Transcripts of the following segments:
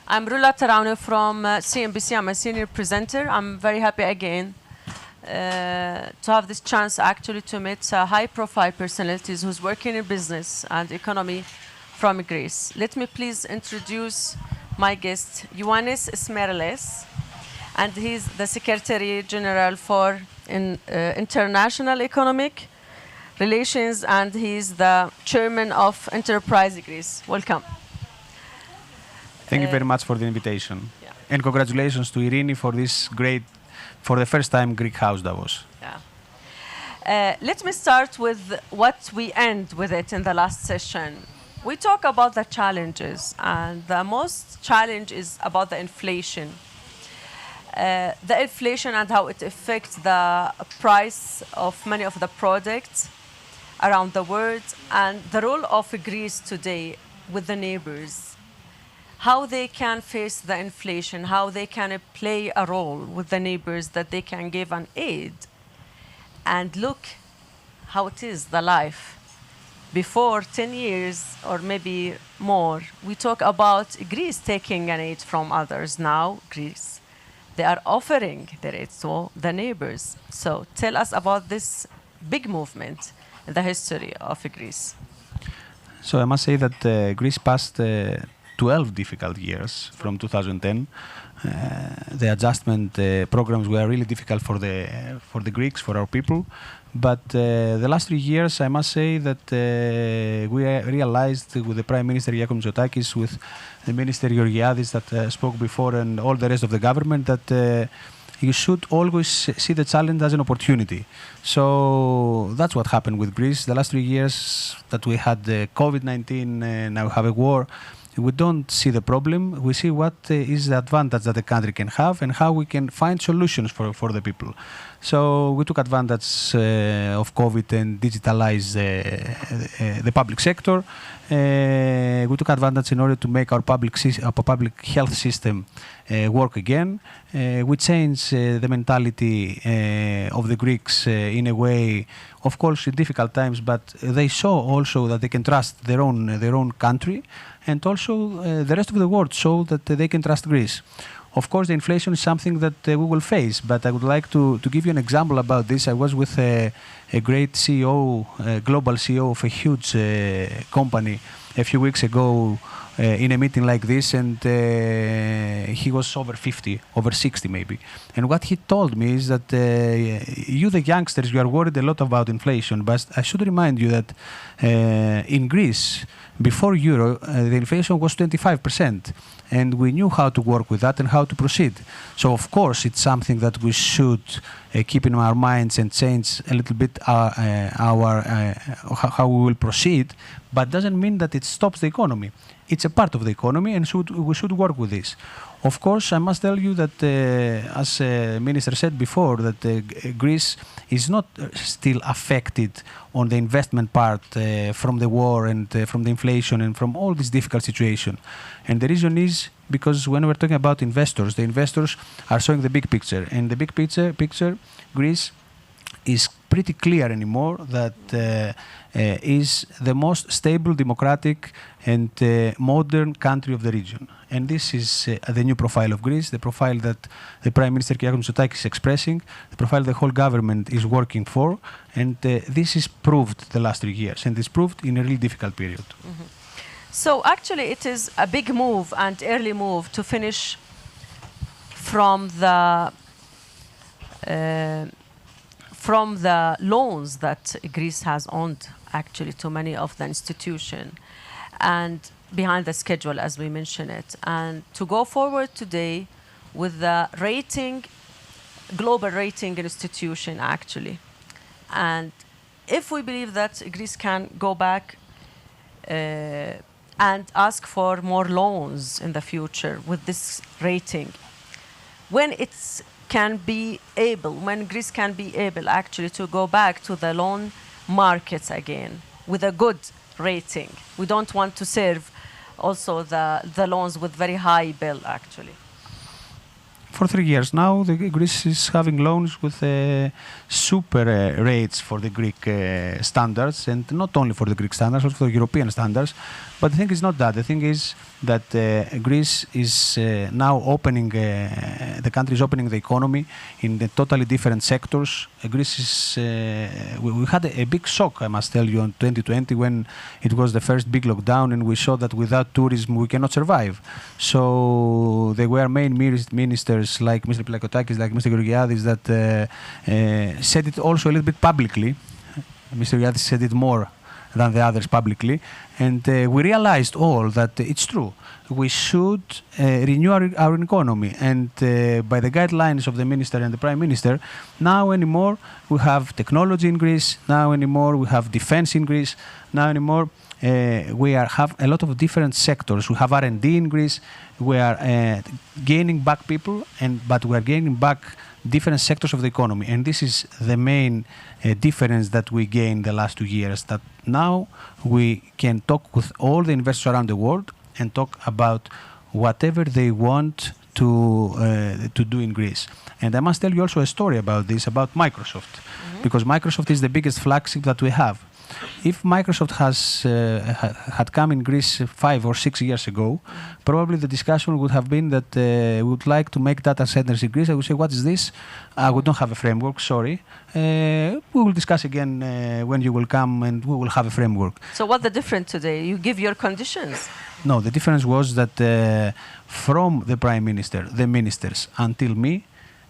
I'm Rula Tarauni from CNBC. I'm a senior presenter. I'm very happy again to have this chance actually to meet high-profile personalities who's working in business and economy from Greece. Let me please introduce my guest, Ioannis Ismailis, and he's the Secretary General for International Economic Relations, and he's the Chairman of Enterprise Greece. Welcome. Thank you very much for the invitation. Yeah. And congratulations to Irini for this great, for the first time, Greek House Davos. Yeah. Let me start with what we end with it in the last session. We talk about the challenges, and the most challenge is about the inflation. The inflation and how it affects the price of many of the products around the world, and the role of Greece today with the neighbors. How they can face the inflation, how they can play a role with the neighbors, that they can give an aid. And look how it is, the life. Before 10 years or maybe more, we talk about Greece taking an aid from others. Now, Greece, they are offering their aid to the neighbors. So tell us about this big movement in the history of Greece. So I must say that Greece passed 12 difficult years from 2010. The adjustment programs were really difficult for the Greeks, for our people. But the last 3 years, I must say that we realized with the Prime Minister Yakou Mitsotakis, with the Minister Georgiadis that spoke before, and all the rest of the government, that you should always see the challenge as an opportunity. So that's what happened with Greece. The last 3 years that we had the COVID-19, now we have a war. We don't see the problem. We see what is the advantage that the country can have and how we can find solutions for the people. So we took advantage of COVID and digitalized the public sector. We took advantage in order to make our public health system work again. We changed the mentality of the Greeks in a way, of course, in difficult times, but they saw also that they can trust their own country, and also the rest of the world saw that they can trust Greece. Of course, the inflation is something that we will face, but I would like to give you an example about this. I was with a great CEO, global CEO of a huge company a few weeks ago in a meeting like this, and he was over 50, over 60 maybe. And what he told me is that you, the youngsters, you are worried a lot about inflation, but I should remind you that in Greece, before Euro, the inflation was 25%, and we knew how to work with that and how to proceed. So, of course, it's something that we should keep in our minds and change a little bit how we will proceed, but doesn't mean that it stops the economy. It's a part of the economy, and we should work with this. Of course, I must tell you that, as the Minister said before, that Greece is not still affected on the investment part from the war and from the inflation and from all this difficult situation. And the reason is because when we're talking about investors, the investors are showing the big picture. And the big picture, Greece is pretty clear anymore that is the most stable, democratic, and modern country of the region. And this is the new profile of Greece, the profile that the Prime Minister Yakou Mitsotakis is expressing, the profile the whole government is working for, and this is proved the last 3 years, and it's proved in a really difficult period. Mm-hmm. So actually it is a big move and early move to finish from the loans that Greece has owed actually to many of the institutions, and behind the schedule, as we mentioned it, and to go forward today with the rating, global rating institution actually. And if we believe that Greece can go back and ask for more loans in the future with this rating, when Greece can be able actually to go back to the loan markets again with a good rating. We don't want to serve also the loans with very high bill actually. for 3 years now, Greece is having loans with super rates for the Greek standards, and not only for the Greek standards, also for the European standards. But the thing is not that. The thing is that Greece is now opening, the country is opening the economy in the totally different sectors. Greece is, we had a big shock, I must tell you, in 2020 when it was the first big lockdown, and we saw that without tourism we cannot survive. So there were main ministers like Mr. Plakottakis, like Mr. Georgiadis, that said it also a little bit publicly. Mr. Georgiadis said it more than the others publicly, and we realized all that it's true. We should renew our economy, and by the guidelines of the minister and the prime minister, now anymore we have technology in Greece, now anymore we have defense in Greece, now anymore we have a lot of different sectors. We have R&D in Greece, we are gaining back people, but we are gaining back different sectors of the economy, and this is the main difference that we gained the last 2 years, that now we can talk with all the investors around the world and talk about whatever they want to do in Greece. And I must tell you also a story about this, about Microsoft, because Microsoft is the biggest flagship that we have. If Microsoft had come in Greece 5 or 6 years ago, probably the discussion would have been that we would like to make data centers in Greece. I would say, what is this? We don't have a framework, sorry. We will discuss again when you will come, and we will have a framework. So what's the difference today? You give your conditions. No, the difference was that from the Prime Minister, the ministers, until me,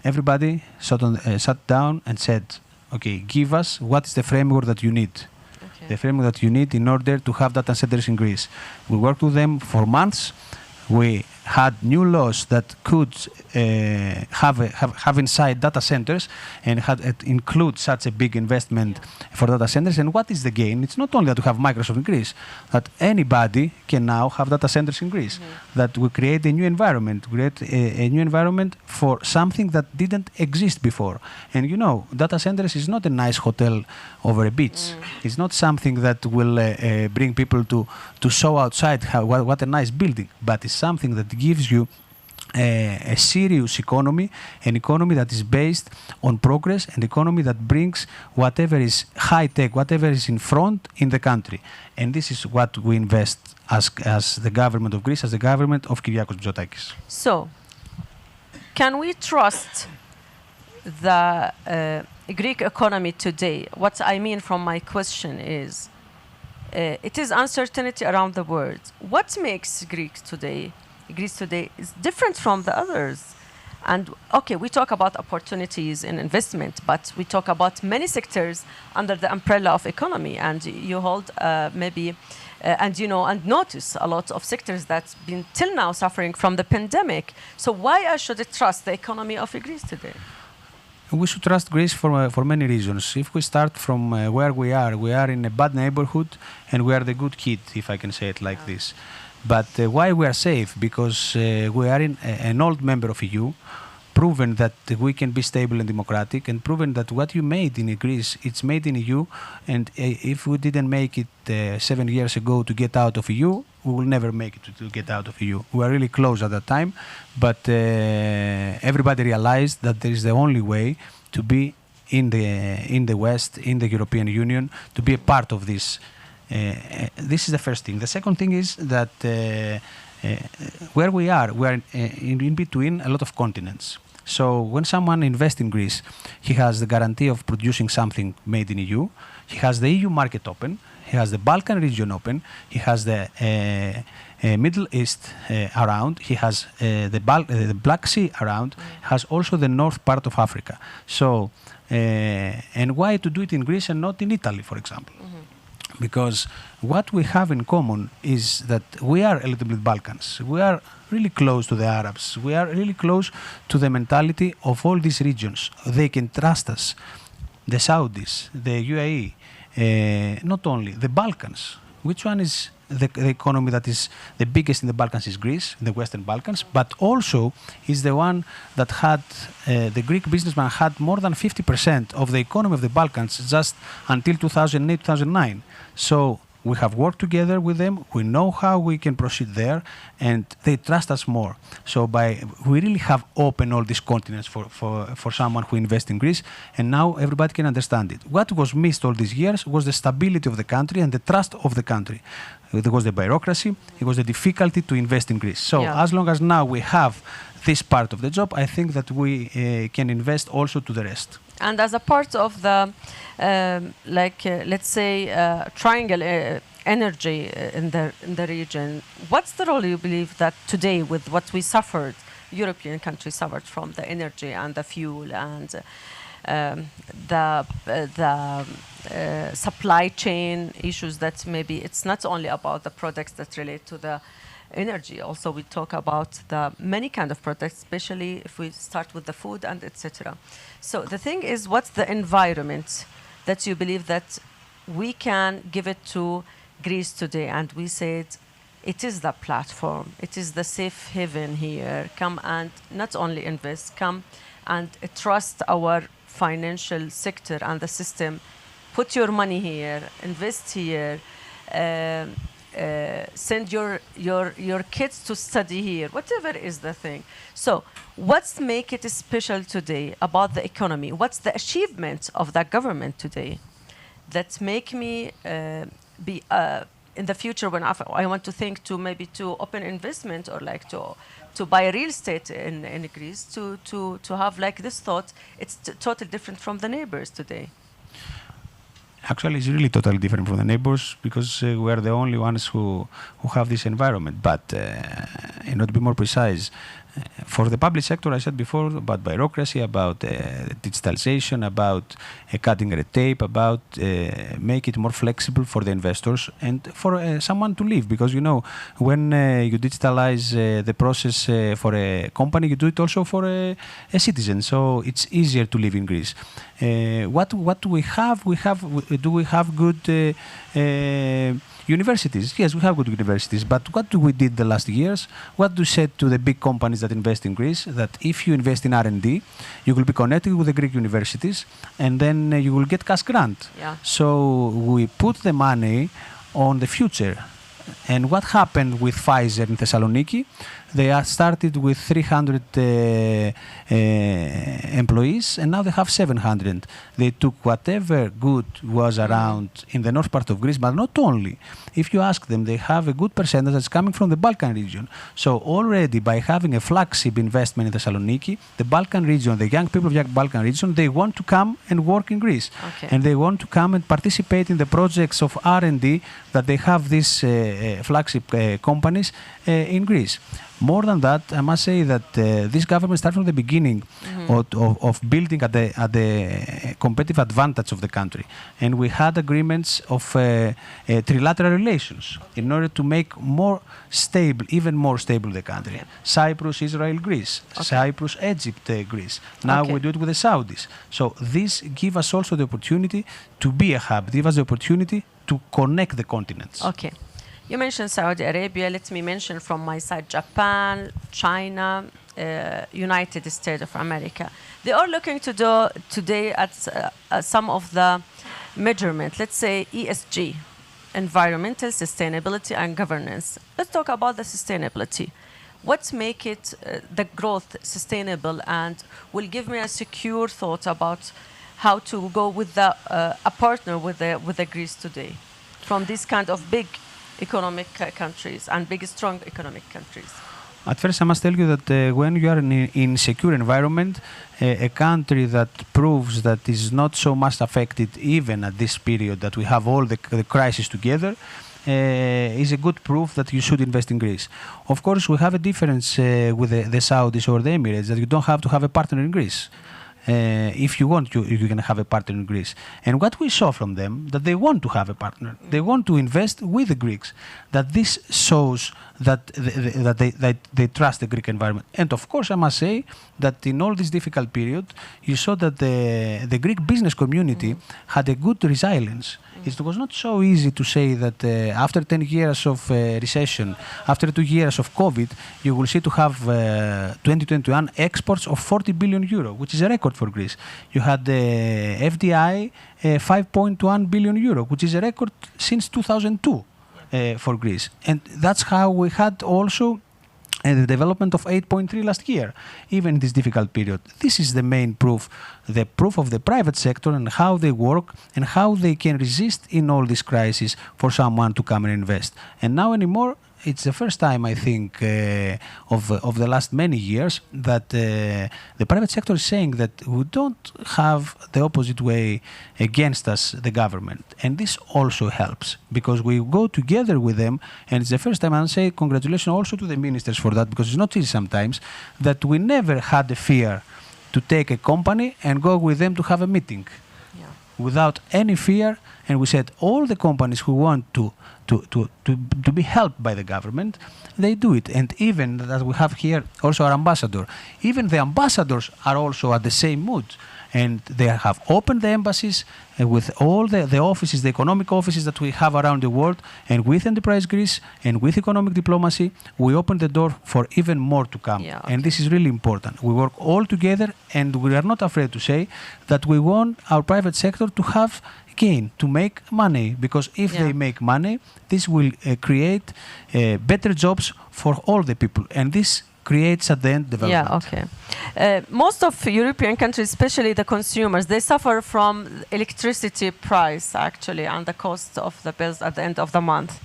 everybody sat down and said, okay, give us what is the framework that you need. The framework that you need in order to have data centers in Greece. We worked with them for months. We had new laws that could have inside data centers and include such a big investment for data centers. And what is the gain? It's not only that we have Microsoft in Greece, that anybody can now have data centers in Greece, that we create a new environment, a new environment for something that didn't exist before. And you know, data centers is not a nice hotel over a beach. It's not something that will bring people to show outside what a nice building, but it's something that gives you a serious economy, an economy that is based on progress, an economy that brings whatever is high-tech, whatever is in front in the country. And this is what we invest as the government of Greece, as the government of Kyriakos Mitsotakis. So, can we trust the Greek economy today? What I mean from my question is, it is uncertainty around the world. What makes Greece today is different from the others? And okay, we talk about opportunities in investment, but we talk about many sectors under the umbrella of economy, and you hold and you know and notice a lot of sectors that's been till now suffering from the pandemic. So why I should trust the economy of Greece today? We should trust Greece for many reasons. If we start from where we are in a bad neighborhood, and we are the good kid, if I can say it like this. But why we are safe? Because we are an old member of EU, proven that we can be stable and democratic, and proven that what you made in Greece, it's made in EU. And if we didn't make it 7 years ago to get out of EU, we will never make it to get out of EU. We were really close at that time, but everybody realized that there is the only way to be in the West, in the European Union, to be a part of this. This is the first thing. The second thing is that where we are in between a lot of continents. So when someone invests in Greece, he has the guarantee of producing something made in EU. He has the EU market open. He has the Balkan region open. He has the Middle East around. He has the Black Sea around. He has also the north part of Africa. So, and why to do it in Greece and not in Italy, for example? Because what we have in common is that we are a little bit Balkans. We are really close to the Arabs. We are really close to the mentality of all these regions. They can trust us. The Saudis, the UAE, not only the Balkans. Which one is the economy that is the biggest in the Balkans? Is Greece, the Western Balkans, but also is the one that had, the Greek businessman had more than 50% of the economy of the Balkans just until 2008, 2009. So We have worked together with them. We know how we can proceed there, and they trust us more. So we really have opened all these continents for someone who invests in Greece, and now everybody can understand it. What was missed all these years was the stability of the country and the trust of the country. There was the bureaucracy, it was the difficulty to invest in Greece. So as long as now we have this part of the job, I think that we can invest also to the rest. And as a part of the, let's say, triangle energy in the region, what's the role you believe that today, with what we suffered, European countries suffered from the energy and the fuel and the supply chain issues, that maybe it's not only about the products that relate to the energy. Also, we talk about the many kind of products, especially if we start with the food and etc. So the thing is, what's the environment that you believe that we can give it to Greece today? And we said, it is the platform, it is the safe haven here. Come and not only invest, come and trust our financial sector and the system. Put your money here, invest here, send your kids to study here, whatever is the thing. So what's make it special today about the economy? What's the achievement of the government today that make me be in the future, when I want to think to maybe to open investment or like to buy real estate in Greece, to have like this thought, it's totally different from the neighbors today. Actually, it's really totally different from the neighbors, because we are the only ones who have this environment. But in order to be more precise, for the public sector, I said before about bureaucracy, about digitalization, about cutting red tape, about make it more flexible for the investors and for someone to live. Because, you know, when you digitalize the process for a company, you do it also for a citizen. So it's easier to live in Greece. What do we have? Do we have good universities? Yes, we have good universities. But what do we did the last years? What do we said to the big companies that invest in Greece? That if you invest in R&D, you will be connected with the Greek universities, and then you will get cash grant. Yeah. So we put the money on the future. And what happened with Pfizer in Thessaloniki? They started with 300 employees, and now they have 700. They took whatever good was around in the north part of Greece, but not only. If you ask them, they have a good percentage that's coming from the Balkan region. So already by having a flagship investment in Thessaloniki, the Balkan region, the young people of the Balkan region, they want to come and work in Greece. Okay. And they want to come and participate in the projects of R&D that they have these flagship companies in Greece. More than that, I must say that this government started from the beginning of building at the competitive advantage of the country. And we had agreements of trilateral relations in order to make more stable, even more stable the country. Okay. Cyprus, Israel, Greece. Okay. Cyprus, Egypt, Greece. Now we do it with the Saudis. So this gives us also the opportunity to be a hub, give us the opportunity to connect the continents. Okay. You mentioned Saudi Arabia. Let me mention from my side Japan, China, United States of America. They are looking to do today at some of the measurement, let's say ESG, environmental sustainability and governance. Let's talk about the sustainability. What make it the growth sustainable, and will give me a secure thought about how to go with a partner with the Greece today from this kind of big economic countries and big, strong economic countries? At first, I must tell you that when you are in secure environment, a country that proves that is not so much affected, even at this period that we have all the crisis together, is a good proof that you should invest in Greece. Of course, we have a difference with the Saudis or the Emirates, that you don't have to have a partner in Greece. If you want, you can have a partner in Greece. And what we saw from them, that they want to have a partner. They want to invest with the Greeks. That this shows that they trust the Greek environment. And of course, I must say that in all this difficult period, you saw that the Greek business community had a good resilience. It was not so easy to say that after 10 years of recession, after 2 years of COVID, you will see to have 2021 exports of 40 billion euro, which is a record for Greece. You had the FDI 5.1 billion euro, which is a record since 2002 for Greece. And that's how we had also the development of 8.3 last year, even in this difficult period. This is the main proof, the proof of the private sector and how they work and how they can resist in all this crisis for someone to come and invest. And now anymore, it's the first time, I think, of the last many years that the private sector is saying that we don't have the opposite way against us, the government. And this also helps because we go together with them. And it's the first time I'll say congratulations also to the ministers for that, because it's not easy sometimes that we never had the fear to take a company and go with them to have a meeting without any fear. And we said all the companies who want to be helped by the government, they do it. And even that we have here also our ambassador, even the ambassadors are also at the same mood. And they have opened the embassies with all the offices, the economic offices that we have around the world. And with Enterprise Greece and with economic diplomacy, we open the door for even more to come. Yeah, okay. And this is really important. We work all together and we are not afraid to say that we want our private sector to have gain, to make money, because if they make money, this will create better jobs for all the people, and this creates at the end development. Yeah, okay. Most of European countries, especially the consumers, they suffer from electricity price actually and the cost of the bills at the end of the month.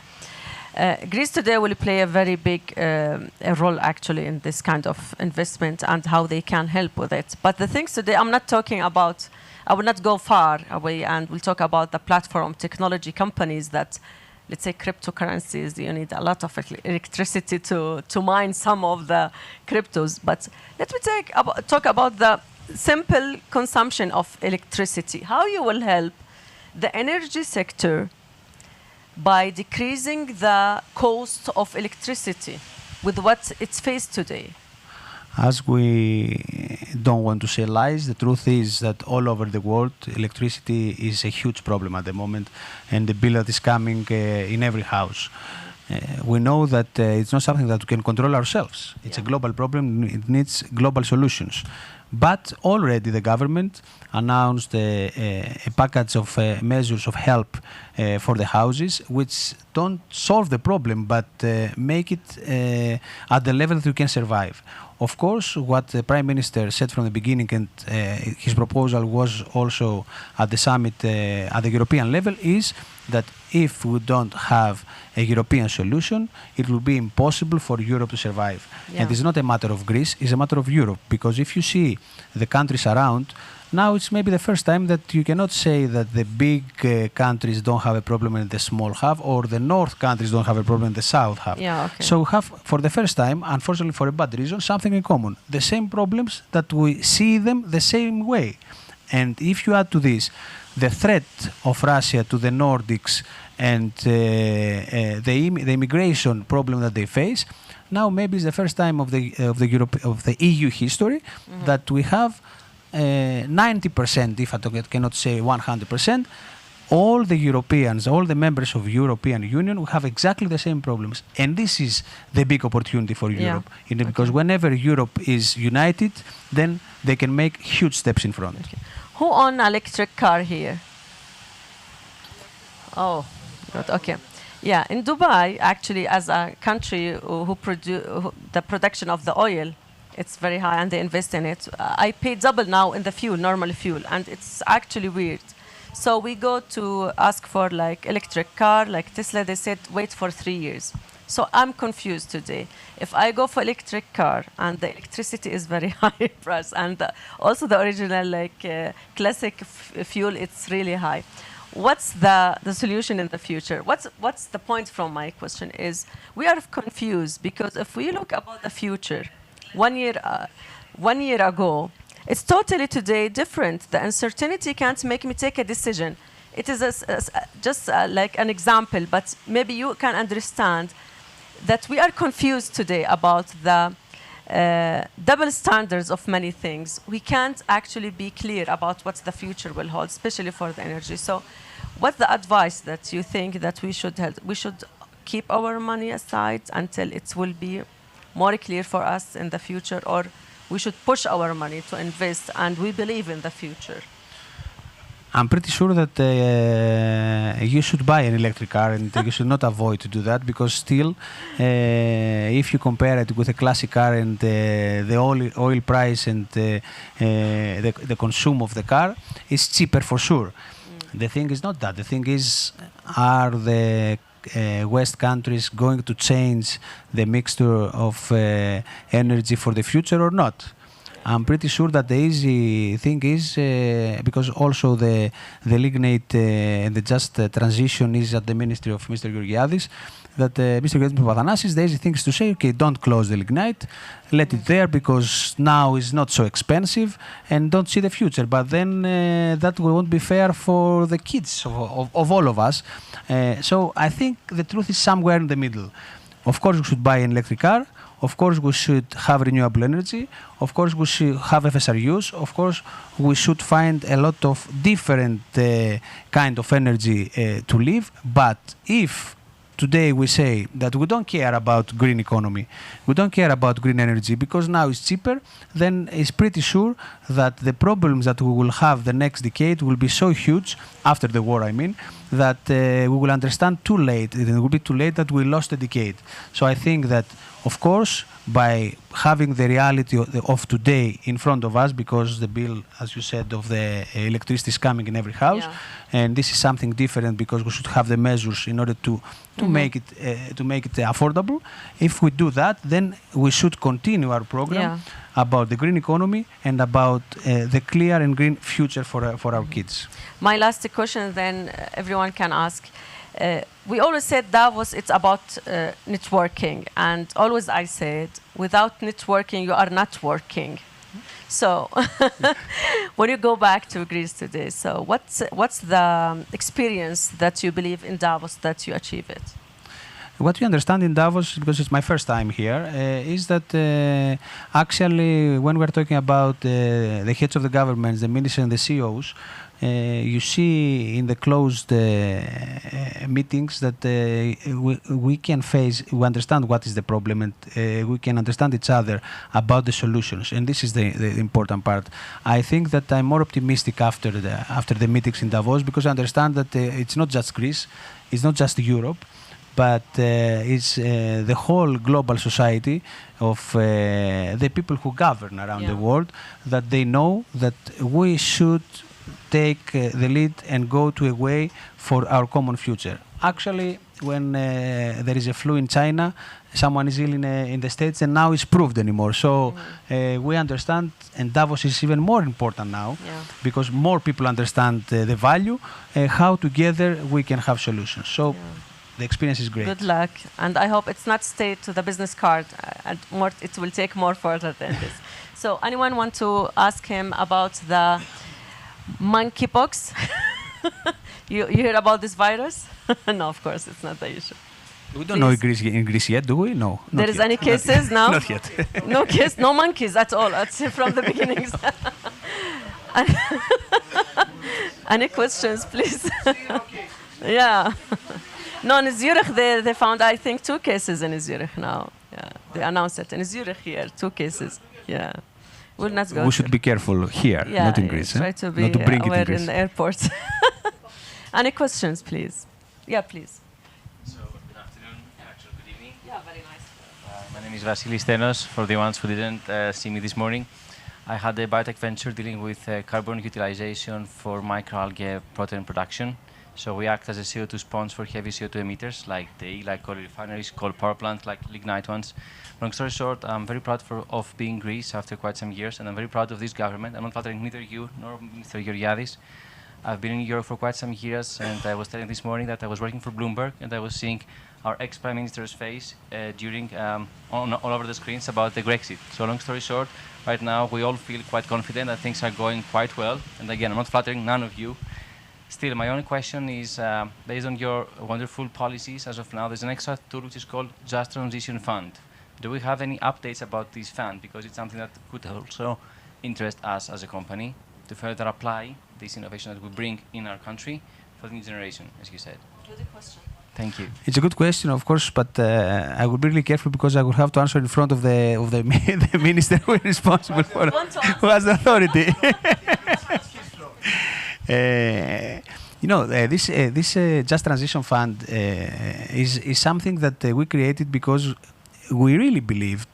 Greece today will play a very big role actually in this kind of investment and how they can help with it. But the things today, I'm not talking about, I will not go far away, and we'll talk about the platform technology companies that, let's say, cryptocurrencies, you need a lot of electricity to mine some of the cryptos. But let me talk about the simple consumption of electricity. How you will help the energy sector by decreasing the cost of electricity with what it's faced today? As we don't want to say lies, the truth is that all over the world, electricity is a huge problem at the moment, and the bill that is coming in every house. We know that it's not something that we can control ourselves. It's a global problem. It needs global solutions. But already the government announced a package of measures of help for the houses, which don't solve the problem, but make it at the level that you can survive. Of course, what the Prime Minister said from the beginning, and his proposal was also at the summit at the European level, is that if we don't have a European solution, it will be impossible for Europe to survive. And it's not a matter of Greece, it's a matter of Europe. Because if you see the countries around, now it's maybe the first time that you cannot say that the big countries don't have a problem and the small have, or the north countries don't have a problem and the south have. Yeah, okay. So we have, for the first time, unfortunately for a bad reason, something in common. The same problems, that we see them the same way. And if you add to this the threat of Russia to the Nordics and the immigration problem that they face, now maybe it's the first time of the EU history that we have 90%, if I cannot say 100%, all the Europeans, all the members of European Union will have exactly the same problems. And this is the big opportunity for Europe. Because whenever Europe is united, then they can make huge steps in front. Okay. Who owns an electric car here? Oh, good. Okay. Yeah, in Dubai, actually, as a country who produce the production of the oil, it's very high, and they invest in it. I pay double now in the fuel, normal fuel, and it's actually weird. So we go to ask for like electric car, like Tesla. They said wait for 3 years. So I'm confused today. If I go for electric car and the electricity is very high price, and also the original like classic fuel, it's really high. What's the solution in the future? What's the point from my question is we are confused, because if we look about the future, 1 year ago, it's totally today different. The uncertainty can't make me take a decision. It is just like an example, but maybe you can understand that we are confused today about the double standards of many things. We can't actually be clear about what the future will hold, especially for the energy. So What's the advice that you think that we should have? We should keep our money aside until it will be more clear for us in the future, or we should push our money to invest and we believe in the future? I'm pretty sure that you should buy an electric car and you should not avoid to do that, because still, if you compare it with a classic car and the oil price and the consume of the car, it's cheaper for sure. The thing is not that. The thing is, are the West countries going to change the mixture of energy for the future or not? I'm pretty sure that the easy thing is, because also the lignite and the just transition is at the ministry of Mr. Georgiadis, that Mr. Georgiadis, the easy thing is to say, okay, don't close the lignite, let it there, because now is not so expensive, and don't see the future. But then that won't be fair for the kids of all of us. So I think the truth is somewhere in the middle. Of course, we should buy an electric car. Of course, we should have renewable energy. Of course, we should have FSRUs. Of course, we should find a lot of different kind of energy to live. But if today we say that we don't care about green economy, we don't care about green energy because now it's cheaper, then it's pretty sure that the problems that we will have the next decade will be so huge, after the war I mean, that we will understand too late. It will be too late that we lost a decade. So I think that, of course, by having the reality of today in front of us, because the bill, as you said, of the electricity is coming in every house, and this is something different because we should have the measures in order to make it affordable. If we do that, then we should continue our program about the green economy and about the clear and green future for our kids. My last question, then everyone can ask. We always said Davos, it's about networking. And always I said, without networking, you are not working. So when you go back to Greece today, so what's the experience that you believe in Davos that you achieve it? What we understand in Davos, because it's my first time here, is that actually when we're talking about the heads of the governments, the ministers and the CEOs, you see in the closed meetings that we can face, we understand what is the problem, and we can understand each other about the solutions. And this is the important part. I think that I'm more optimistic after the meetings in Davos, because I understand that it's not just Greece, it's not just Europe, but it's the whole global society of the people who govern around the world, that they know that we should take the lead and go to a way for our common future. Actually, when there is a flu in China, someone is ill in the States, and now it's proved anymore. So we understand, and Davos is even more important now, because more people understand the value, how together we can have solutions. So the experience is great. Good luck, and I hope it's not stayed to the business card, and more, it will take more further than this. So anyone want to ask him about the monkeypox? you hear about this virus? No, of course, it's not the issue. We don't know in Greece yet, do we? No. There is any cases now? Not yet. No case, no monkeys at all. That's from the beginnings. Any questions, please? Yeah. No, in Zurich, they found, I think, 2 cases in Zurich now. Yeah, they announced it in Zurich here, 2 cases. Yeah. We'll not go. We should be careful here, not in Greece. Try to be not to bring aware it in Greece. in the airport. Any questions, please? Yeah, please. So, good afternoon, actually good evening. Yeah, very nice. My name is Vasilis Stenos, for the ones who didn't see me this morning. I had a biotech venture dealing with carbon utilization for microalgae protein production. So we act as a CO2 sponge for heavy CO2 emitters like coal refineries, coal power plants, like lignite ones. Long story short, I'm very proud of being Greece after quite some years, and I'm very proud of this government. I'm not flattering neither you nor Mr. Georgiadis. I've been in Europe for quite some years, and I was telling this morning that I was working for Bloomberg, and I was seeing our ex-Prime Minister's face during all over the screens about the Brexit. So long story short, right now we all feel quite confident that things are going quite well. And again, I'm not flattering none of you. Still, my only question is, based on your wonderful policies as of now, there's an extra tool which is called Just Transition Fund. Do we have any updates about this fund? Because it's something that could also interest us as a company to further apply this innovation that we bring in our country for the new generation, as you said? Good question. Thank you. It's a good question, of course, but I will be really careful because I will have to answer in front of the the minister who is responsible for who has the authority. This Just Transition Fund is something that we created because we really believed,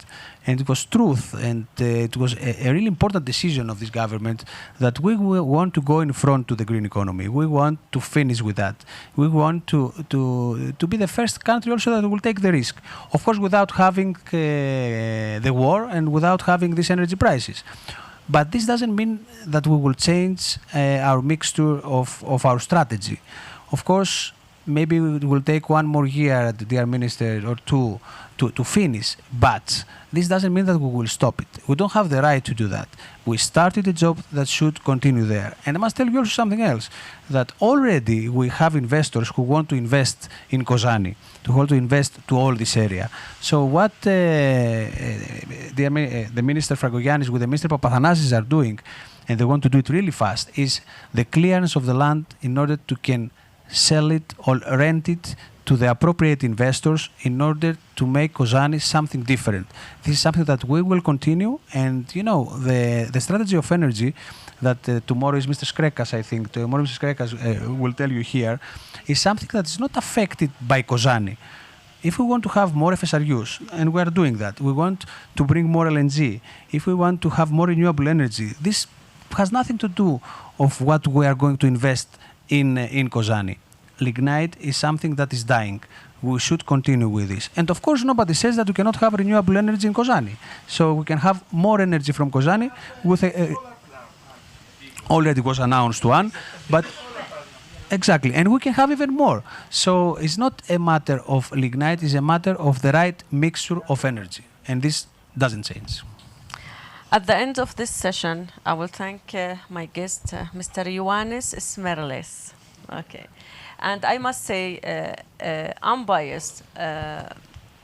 and it was truth, and it was a really important decision of this government that we want to go in front to the green economy. We want to finish with that. We want to be the first country also that will take the risk. Of course, without having the war and without having these energy prices. But this doesn't mean that we will change our mixture of our strategy. Of course, maybe it will take one more year, dear Minister, or two to finish. But this doesn't mean that we will stop it. We don't have the right to do that. We started a job that should continue there. And I must tell you also something else, that already we have investors who want to invest in Kozani, who want to invest to all this area. So what the Minister Fragogiannis with the Minister Papathanasis are doing, and they want to do it really fast, is the clearance of the land in order to can sell it or rent it to the appropriate investors in order to make Kozani something different. This is something that we will continue, and the strategy of energy that tomorrow is Mr. Skrekas, I think, tomorrow Mr. Skrekas will tell you here, is something that is not affected by Kozani. If we want to have more FSRUs, and we are doing that, we want to bring more LNG, if we want to have more renewable energy, this has nothing to do of what we are going to invest in Kozani. Lignite is something that is dying. We should continue with this. And of course, nobody says that we cannot have renewable energy in Kozani. So we can have more energy from Kozani with already was announced one, but exactly, and we can have even more. So it's not a matter of lignite, it's a matter of the right mixture of energy. And this doesn't change. At the end of this session, I will thank my guest, Mr. Ioannis Smerles. Okay. And I must say, unbiased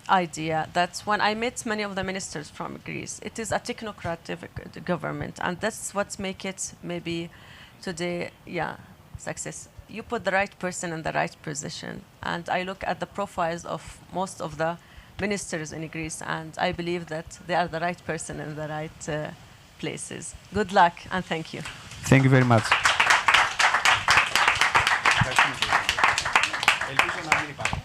idea that when I met many of the ministers from Greece, it is a technocratic government, and that's what makes it maybe today, success. You put the right person in the right position, and I look at the profiles of most of the ministers in Greece, and I believe that they are the right person in the right places. Good luck, and thank you. Thank you very much. Ελπίζω να μην υπάρχει.